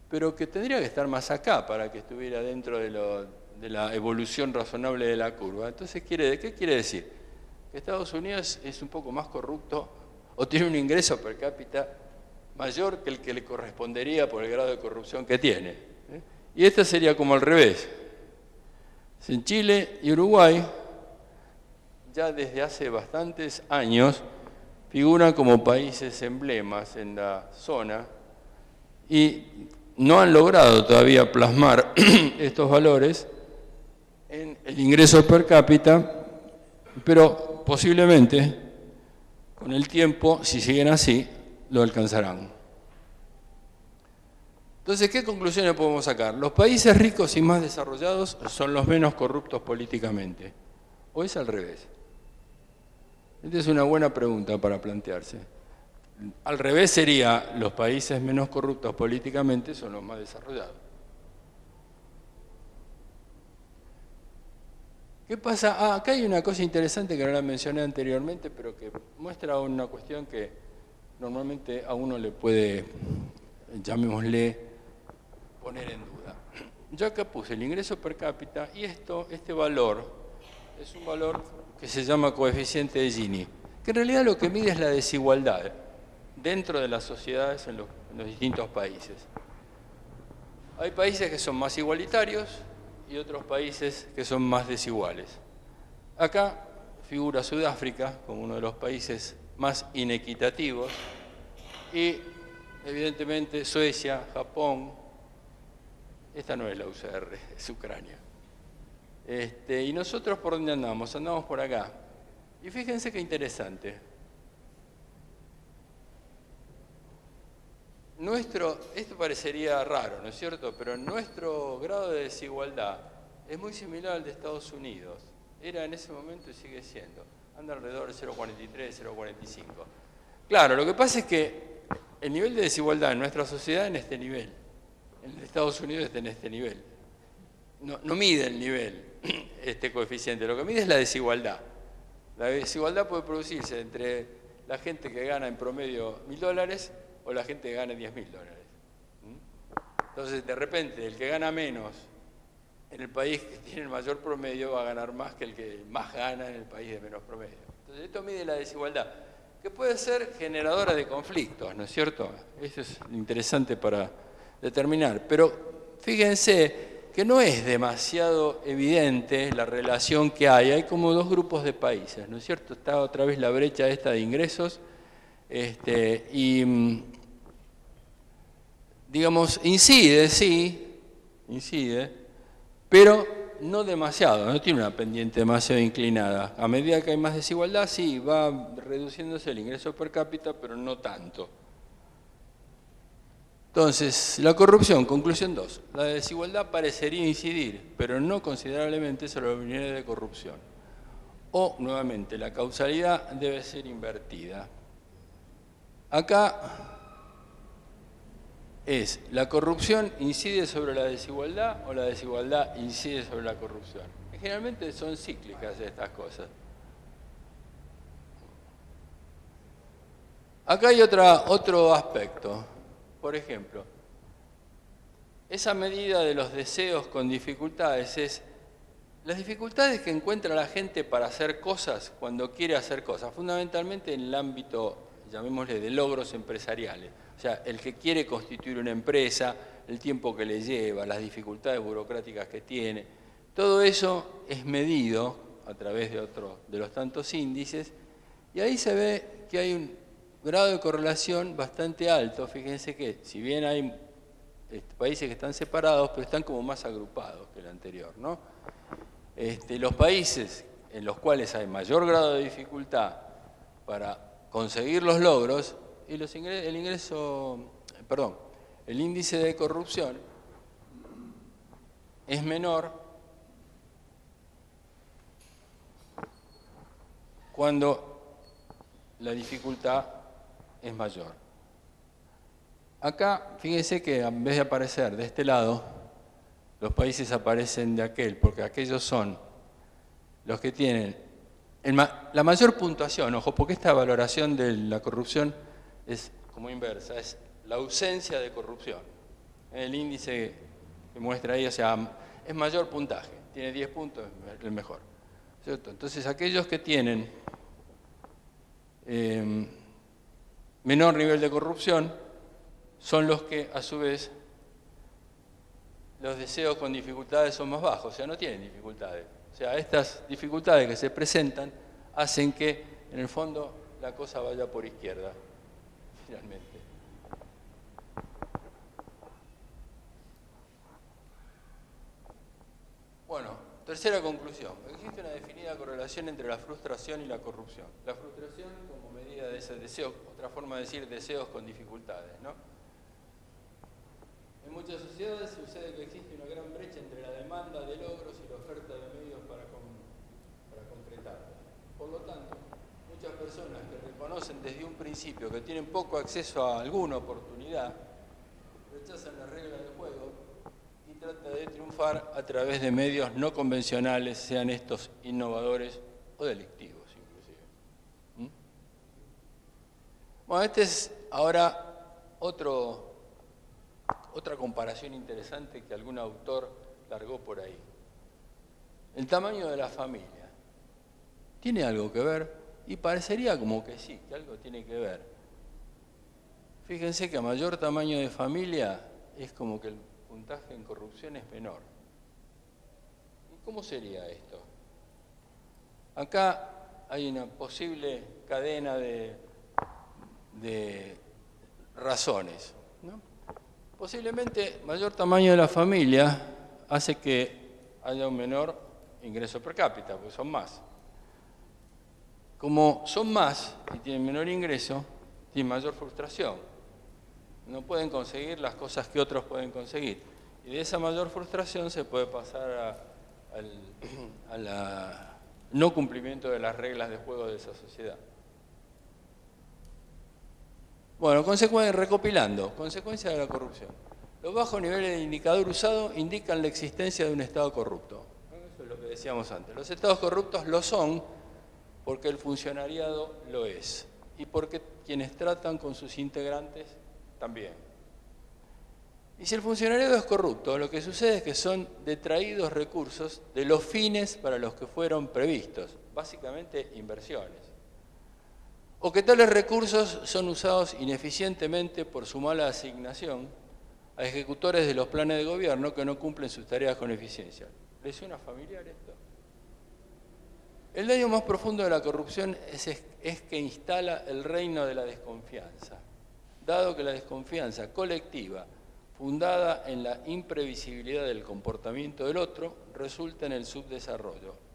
pero que tendría que estar más acá para que estuviera dentro de la evolución razonable de la curva. Entonces, ¿qué quiere decir? Que Estados Unidos es un poco más corrupto o tiene un ingreso per cápita mayor que el que le correspondería por el grado de corrupción que tiene. Y esto sería como al revés. En Chile y Uruguay, ya desde hace bastantes años, figuran como países emblemas en la zona y no han logrado todavía plasmar estos valores en el ingreso per cápita, pero posiblemente con el tiempo, si siguen así, lo alcanzarán. Entonces, ¿qué conclusiones podemos sacar? Los países ricos y más desarrollados son los menos corruptos políticamente. ¿O es al revés? Esta es una buena pregunta para plantearse. Al revés sería, los países menos corruptos políticamente son los más desarrollados. ¿Qué pasa? Acá hay una cosa interesante que no la mencioné anteriormente, pero que muestra una cuestión que normalmente a uno le puede, llamémosle, poner en duda. Yo acá puse el ingreso per cápita y este valor es un valor que se llama coeficiente de Gini, que en realidad lo que mide es la desigualdad dentro de las sociedades en los distintos países. Hay países que son más igualitarios y otros países que son más desiguales. Acá figura Sudáfrica como uno de los países más inequitativos y evidentemente Suecia, Japón, esta no es la UCR, es Ucrania. Y nosotros, ¿por dónde andamos? Andamos por acá. Y fíjense qué interesante. Esto parecería raro, ¿no es cierto? Pero nuestro grado de desigualdad es muy similar al de Estados Unidos. Era en ese momento y sigue siendo. Anda alrededor de 0,43, 0,45. Claro, lo que pasa es que el nivel de desigualdad en nuestra sociedad es en este nivel. En Estados Unidos está en este nivel. No mide el nivel, este coeficiente. Lo que mide es la desigualdad. La desigualdad puede producirse entre la gente que gana en promedio $1.000 o la gente que gana $10.000. Entonces, de repente, el que gana menos en el país que tiene el mayor promedio va a ganar más que el que más gana en el país de menos promedio. Entonces, esto mide la desigualdad, que puede ser generadora de conflictos, ¿no es cierto? Eso es interesante para determinar. Pero fíjense que no es demasiado evidente la relación que hay. Hay como dos grupos de países, ¿no es cierto? Está otra vez la brecha esta de ingresos digamos, incide, sí, incide, pero no demasiado, no tiene una pendiente demasiado inclinada. A medida que hay más desigualdad, sí, va reduciéndose el ingreso per cápita, pero no tanto. Entonces, la corrupción, conclusión 2. La desigualdad parecería incidir, pero no considerablemente sobre los niveles de corrupción. O, nuevamente, la causalidad debe ser invertida. Acá es, ¿la corrupción incide sobre la desigualdad o la desigualdad incide sobre la corrupción? Generalmente son cíclicas estas cosas. Acá hay otro aspecto. Por ejemplo, esa medida de los deseos con dificultades es las dificultades que encuentra la gente para hacer cosas cuando quiere hacer cosas, fundamentalmente en el ámbito, llamémosle, de logros empresariales. O sea, el que quiere constituir una empresa, el tiempo que le lleva, las dificultades burocráticas que tiene, todo eso es medido a través de los tantos índices y ahí se ve que hay un grado de correlación bastante alto. Fíjense que si bien hay países que están separados, pero están como más agrupados que el anterior, ¿no? Los países en los cuales hay mayor grado de dificultad para conseguir los logros y el índice de corrupción es menor cuando la dificultad es mayor. Acá, fíjense que en vez de aparecer de este lado, los países aparecen de aquel, porque aquellos son los que tienen la mayor puntuación, ojo, porque esta valoración de la corrupción es como inversa, es la ausencia de corrupción. El índice que muestra ahí, o sea, es mayor puntaje, tiene 10 puntos, es el mejor, ¿cierto? Entonces, aquellos que tienen menor nivel de corrupción son los que, a su vez, los deseos con dificultades son más bajos, o sea, no tienen dificultades. O sea, estas dificultades que se presentan hacen que, en el fondo, la cosa vaya por izquierda, finalmente. Bueno, tercera conclusión. Existe una definida correlación entre la frustración y la corrupción. La frustración como medida de ese deseo, otra forma de decir deseos con dificultades, ¿no? En muchas sociedades sucede que existe una gran brecha entre la demanda de logros y la oferta de medios para concretarlos. Por lo tanto, muchas personas que reconocen desde un principio que tienen poco acceso a alguna oportunidad, rechazan las reglas del juego y tratan de triunfar a través de medios no convencionales, sean estos innovadores o delictivos, inclusive. Bueno, este es ahora otra comparación interesante que algún autor largó por ahí. El tamaño de la familia. ¿Tiene algo que ver? Y parecería como que sí, que algo tiene que ver. Fíjense que a mayor tamaño de familia es como que el puntaje en corrupción es menor. ¿Y cómo sería esto? Acá hay una posible cadena de razones, ¿no? Posiblemente mayor tamaño de la familia hace que haya un menor ingreso per cápita, porque son más. Como son más y tienen menor ingreso, tienen mayor frustración. No pueden conseguir las cosas que otros pueden conseguir. Y de esa mayor frustración se puede pasar al no cumplimiento de las reglas de juego de esa sociedad. Bueno, recopilando, consecuencia de la corrupción. Los bajos niveles de indicador usado indican la existencia de un Estado corrupto. Eso es lo que decíamos antes. Los Estados corruptos lo son porque el funcionariado lo es y porque quienes tratan con sus integrantes también. Y si el funcionariado es corrupto, lo que sucede es que son detraídos recursos de los fines para los que fueron previstos, básicamente inversiones. O que tales recursos son usados ineficientemente por su mala asignación a ejecutores de los planes de gobierno que no cumplen sus tareas con eficiencia. ¿Les suena familiar esto? El daño más profundo de la corrupción es que instala el reino de la desconfianza, dado que la desconfianza colectiva, fundada en la imprevisibilidad del comportamiento del otro, resulta en el subdesarrollo.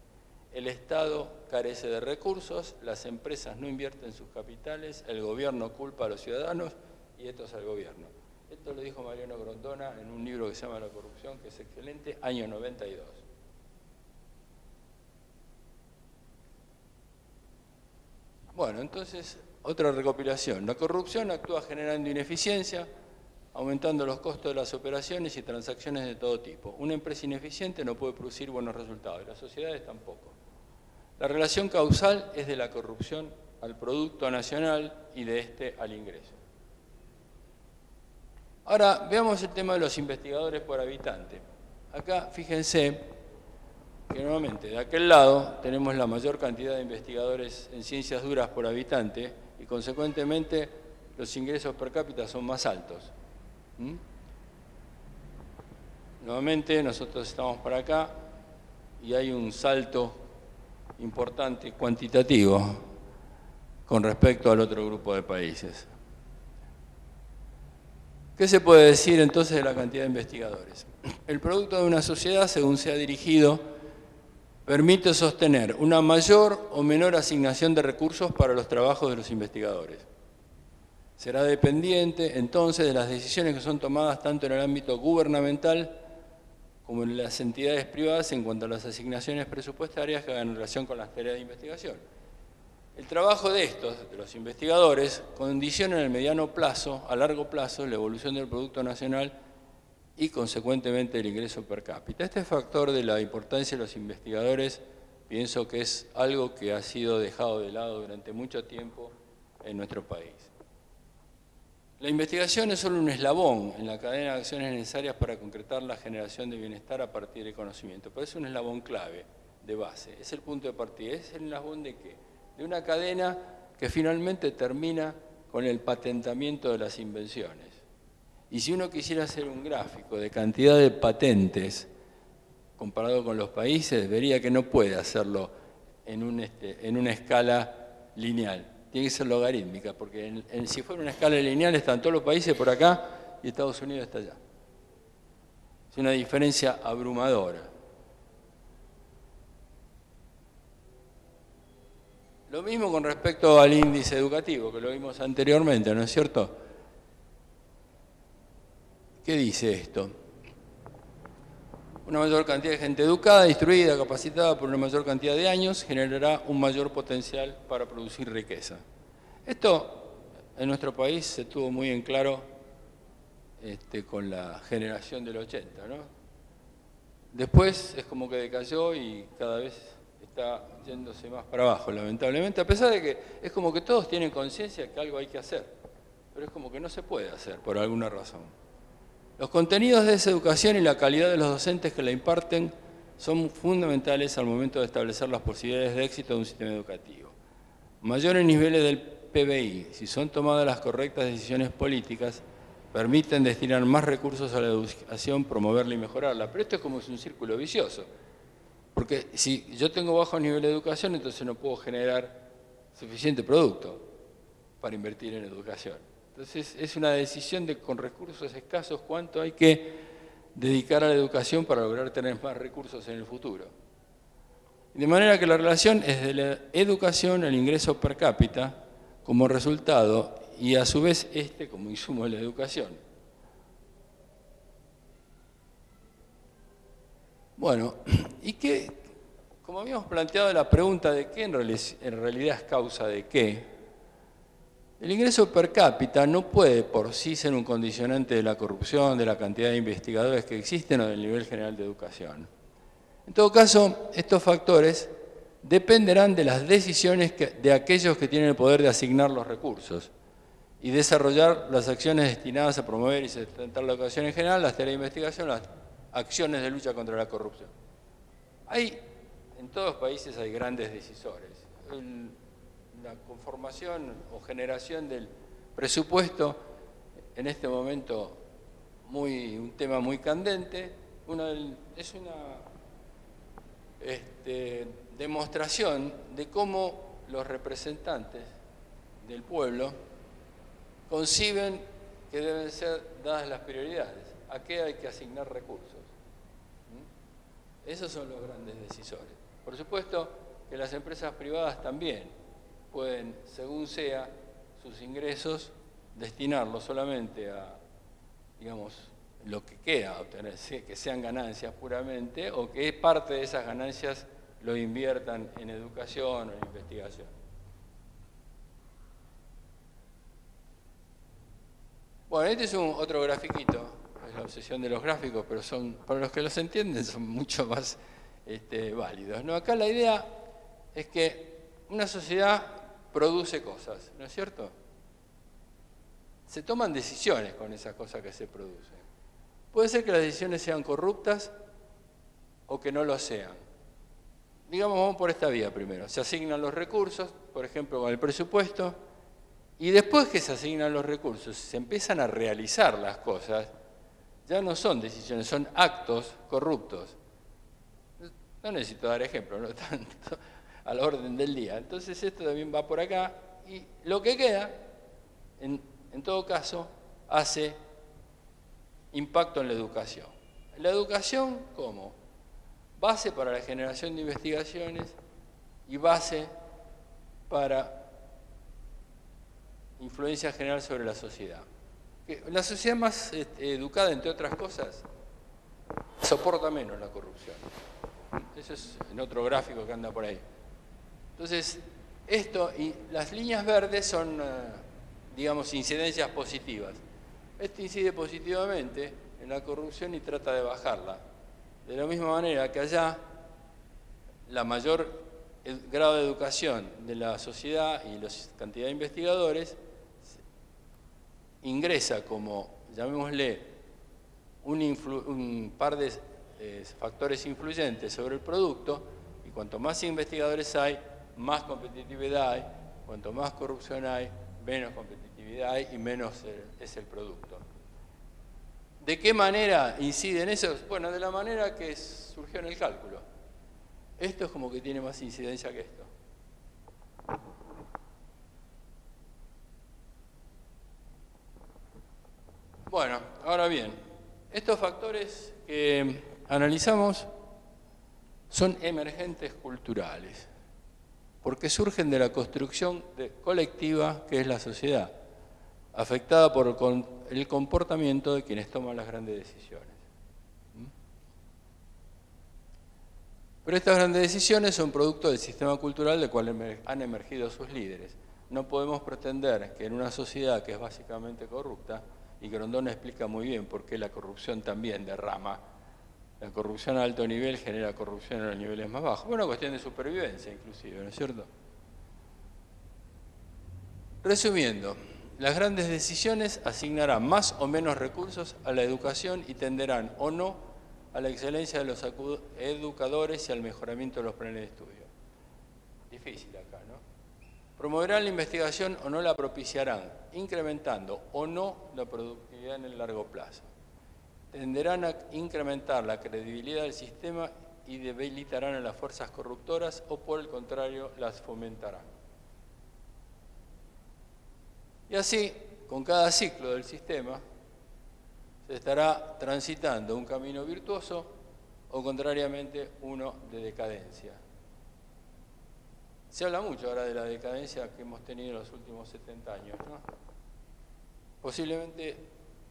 El Estado carece de recursos, las empresas no invierten sus capitales, el gobierno culpa a los ciudadanos y estos al gobierno. Esto lo dijo Mariano Grondona en un libro que se llama La corrupción, que es excelente, año 92. Bueno, entonces, otra recopilación. La corrupción actúa generando ineficiencia, aumentando los costos de las operaciones y transacciones de todo tipo. Una empresa ineficiente no puede producir buenos resultados, y las sociedades tampoco. La relación causal es de la corrupción al Producto Nacional y de este al ingreso. Ahora, veamos el tema de los investigadores por habitante. Acá, fíjense que nuevamente de aquel lado tenemos la mayor cantidad de investigadores en ciencias duras por habitante y consecuentemente los ingresos per cápita son más altos. Nuevamente nosotros estamos por acá y hay un salto importante cuantitativo con respecto al otro grupo de países. ¿Qué se puede decir entonces de la cantidad de investigadores? El producto de una sociedad, según sea dirigido, permite sostener una mayor o menor asignación de recursos para los trabajos de los investigadores. Será dependiente entonces de las decisiones que son tomadas tanto en el ámbito gubernamental como en las entidades privadas en cuanto a las asignaciones presupuestarias que hagan en relación con las tareas de investigación. El trabajo de los investigadores, condiciona en el mediano plazo, a largo plazo, la evolución del Producto Nacional y, consecuentemente, el ingreso per cápita. Este factor de la importancia de los investigadores, pienso que es algo que ha sido dejado de lado durante mucho tiempo en nuestro país. La investigación es solo un eslabón en la cadena de acciones necesarias para concretar la generación de bienestar a partir del conocimiento, pero es un eslabón clave, de base, es el punto de partida. ¿Es el eslabón de qué? De una cadena que finalmente termina con el patentamiento de las invenciones. Y si uno quisiera hacer un gráfico de cantidad de patentes comparado con los países, vería que no puede hacerlo en una escala lineal. Tiene que ser logarítmica, porque si fuera una escala lineal están todos los países por acá y Estados Unidos está allá. Es una diferencia abrumadora. Lo mismo con respecto al índice educativo, que lo vimos anteriormente, ¿no es cierto? ¿Qué dice esto? Una mayor cantidad de gente educada, instruida, capacitada por una mayor cantidad de años generará un mayor potencial para producir riqueza. Esto en nuestro país se tuvo muy en claro con la generación del 80, ¿no? Después es como que decayó y cada vez está yéndose más para abajo, lamentablemente, a pesar de que es como que todos tienen conciencia que algo hay que hacer, pero es como que no se puede hacer por alguna razón. Los contenidos de esa educación y la calidad de los docentes que la imparten son fundamentales al momento de establecer las posibilidades de éxito de un sistema educativo. Mayores niveles del PBI, si son tomadas las correctas decisiones políticas, permiten destinar más recursos a la educación, promoverla y mejorarla. Pero esto es como un círculo vicioso, porque si yo tengo bajo nivel de educación, entonces no puedo generar suficiente producto para invertir en educación. Entonces es una decisión de con recursos escasos cuánto hay que dedicar a la educación para lograr tener más recursos en el futuro. De manera que la relación es de la educación al ingreso per cápita como resultado y a su vez como insumo de la educación. Bueno, y que, como habíamos planteado la pregunta de qué en realidad es causa de qué, el ingreso per cápita no puede por sí ser un condicionante de la corrupción, de la cantidad de investigadores que existen o del nivel general de educación. En todo caso, estos factores dependerán de las decisiones de aquellos que tienen el poder de asignar los recursos y desarrollar las acciones destinadas a promover y sustentar la educación en general, las tareas de investigación, las acciones de lucha contra la corrupción. En todos los países hay grandes decisores. La conformación o generación del presupuesto, en este momento un tema muy candente, es una demostración de cómo los representantes del pueblo conciben que deben ser dadas las prioridades, a qué hay que asignar recursos. Esos son los grandes decisores. Por supuesto que las empresas privadas también pueden, según sea sus ingresos, destinarlos solamente a, digamos, lo que queda, obtener, que sean ganancias puramente, o que parte de esas ganancias lo inviertan en educación o en investigación. Bueno, este es otro grafiquito, es la obsesión de los gráficos, pero para los que los entienden son mucho más válidos, ¿no? Acá la idea es que una sociedad produce cosas, ¿no es cierto? Se toman decisiones con esas cosas que se producen. Puede ser que las decisiones sean corruptas o que no lo sean. Digamos, vamos por esta vía primero. Se asignan los recursos, por ejemplo, con el presupuesto, y después que se asignan los recursos, se empiezan a realizar las cosas, ya no son decisiones, son actos corruptos. No necesito dar ejemplos, no tanto a la orden del día. Entonces esto también va por acá y lo que queda, en todo caso, hace impacto en la educación. La educación como base para la generación de investigaciones y base para influencia general sobre la sociedad. La sociedad más educada, entre otras cosas, soporta menos la corrupción. Eso es en otro gráfico que anda por ahí. Entonces, y las líneas verdes son, digamos, incidencias positivas. Esto incide positivamente en la corrupción y trata de bajarla. De la misma manera que allá, la mayor grado de educación de la sociedad y la cantidad de investigadores ingresa como, llamémosle, un par de factores influyentes sobre el producto, y cuanto más investigadores hay, más competitividad hay, cuanto más corrupción hay, menos competitividad hay y menos es el producto. ¿De qué manera incide en eso? Bueno, de la manera que surgió en el cálculo. Esto es como que tiene más incidencia que esto. Bueno, ahora bien, estos factores que analizamos son emergentes culturales, porque surgen de la construcción colectiva que es la sociedad, afectada por el comportamiento de quienes toman las grandes decisiones. Pero estas grandes decisiones son producto del sistema cultural del cual han emergido sus líderes. No podemos pretender que en una sociedad que es básicamente corrupta, y Grondona explica muy bien por qué la corrupción también derrama, la corrupción a alto nivel genera corrupción en los niveles más bajos. Bueno, cuestión de supervivencia inclusive, ¿no es cierto? Resumiendo, las grandes decisiones asignarán más o menos recursos a la educación y tenderán o no a la excelencia de los educadores y al mejoramiento de los planes de estudio. Difícil acá, ¿no? Promoverán la investigación o no la propiciarán, incrementando o no la productividad en el largo plazo. Tenderán a incrementar la credibilidad del sistema y debilitarán a las fuerzas corruptoras o por el contrario las fomentarán. Y así, con cada ciclo del sistema, se estará transitando un camino virtuoso o contrariamente uno de decadencia. Se habla mucho ahora de la decadencia que hemos tenido en los últimos 70 años, ¿no? Posiblemente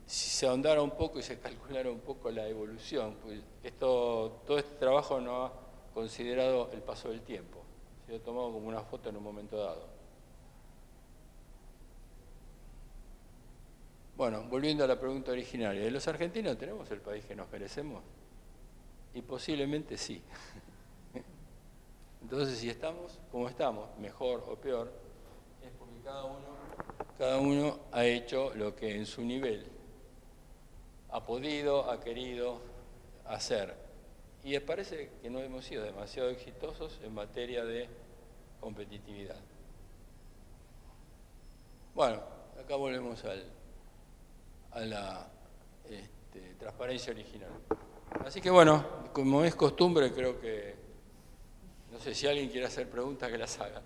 si se ahondara un poco y se calculara un poco la evolución, pues todo este trabajo no ha considerado el paso del tiempo, se ha tomado como una foto en un momento dado. Bueno, volviendo a la pregunta originaria, ¿los argentinos tenemos el país que nos merecemos? Y posiblemente sí. Entonces, si estamos como estamos, mejor o peor, es porque cada uno ha hecho lo que en su nivel ha podido, ha querido hacer. Y parece que no hemos sido demasiado exitosos en materia de competitividad. Bueno, acá volvemos a la transparencia original. Así que bueno, como es costumbre, creo que, no sé si alguien quiere hacer preguntas, que las haga.